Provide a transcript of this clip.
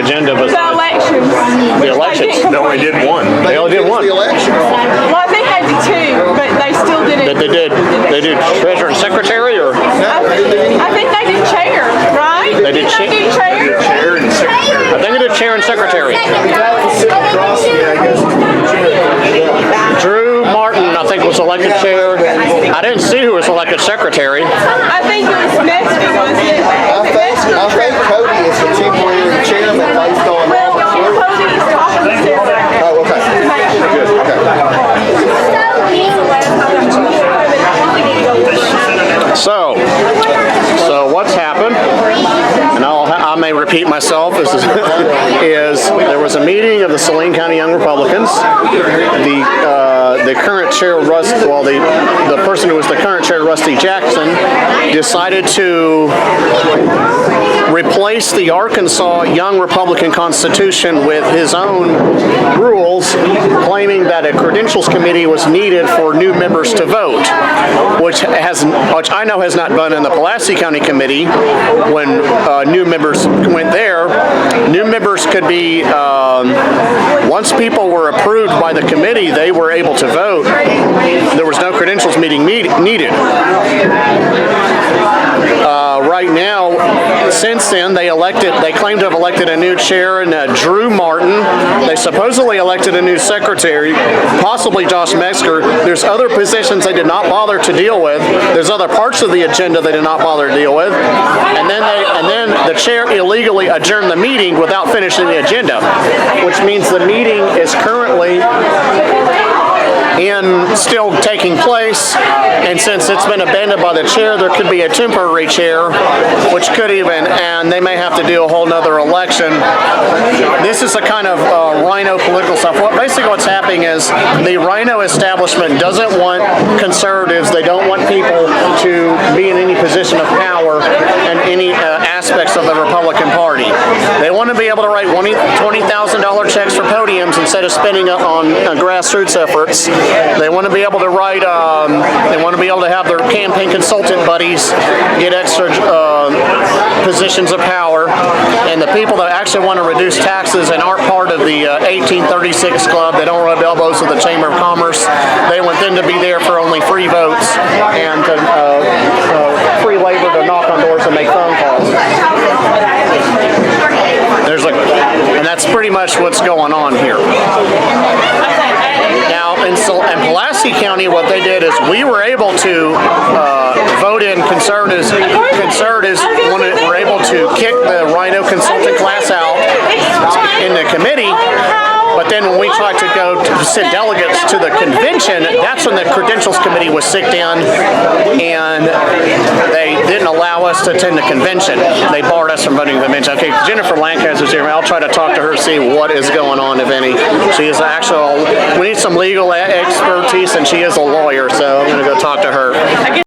agenda, but The elections. the elections. They only did one. They only did one. The election. Well, I think they did two, but they still didn't. That they did treasurer and secretary, or I think they did chair, right? They did Didn't they do chair? Chair and secretary. I think they did chair and secretary. Drew Martin, I think, was elected chair. I didn't see who was elected secretary. I think it was Mesky, wasn't it? I think Cody is the temporary chairman based on. Well, Cody is talking to Sarah right now. Oh, okay. So what's happened, and I may repeat myself, is there was a meeting of the Saline County Young Republicans. The current chair, the person who was the current chair, Rusty Jackson, decided to replace the Arkansas Young Republican Constitution with his own rules, claiming that a credentials committee was needed for new members to vote, which I know has not been in the Pulaski County Committee. When new members went there, new members could be, once people were approved by the committee, they were able to vote. There was no credentials meeting needed. Right now, since then, they claim to have elected a new chair, and Drew Martin. They supposedly elected a new secretary, possibly Josh Metzger. There's other positions they did not bother to deal with. There's other parts of the agenda they did not bother to deal with. And then the chair illegally adjourned the meeting without finishing the agenda, which means the meeting is currently still taking place, and since it's been abandoned by the chair, there could be a temporary chair, which could and they may have to do a whole nother election. This is a kind of rhino political stuff. Basically what's happening is the rhino establishment doesn't want conservatives, they don't want people to be in any position of power in any aspects of the Republican Party. They want to be able to write $20,000 checks for podiums instead of spending it on grassroots efforts. They want to be able to write, they want to be able to have their campaign consultant buddies get extra positions of power, and the people that actually want to reduce taxes and aren't part of the 1836 club, they don't rub elbows with the Chamber of Commerce, they want them to be there for only free votes and free labor to knock on doors and make phone calls. And that's pretty much what's going on here. Now, in Pulaski County, what they did is we were able to vote in conservatives. Conservatives were able to kick the rhino consultant class out in the committee. But then when we tried to go to send delegates to the convention, that's when the credentials committee was sicked in, and they didn't allow us to attend the convention. They barred us from voting the convention. Okay, Jennifer Lancaster's here. I'll try to talk to her, see what is going on, if any. She is we need some legal expertise, and she is a lawyer, so I'm going to go talk to her.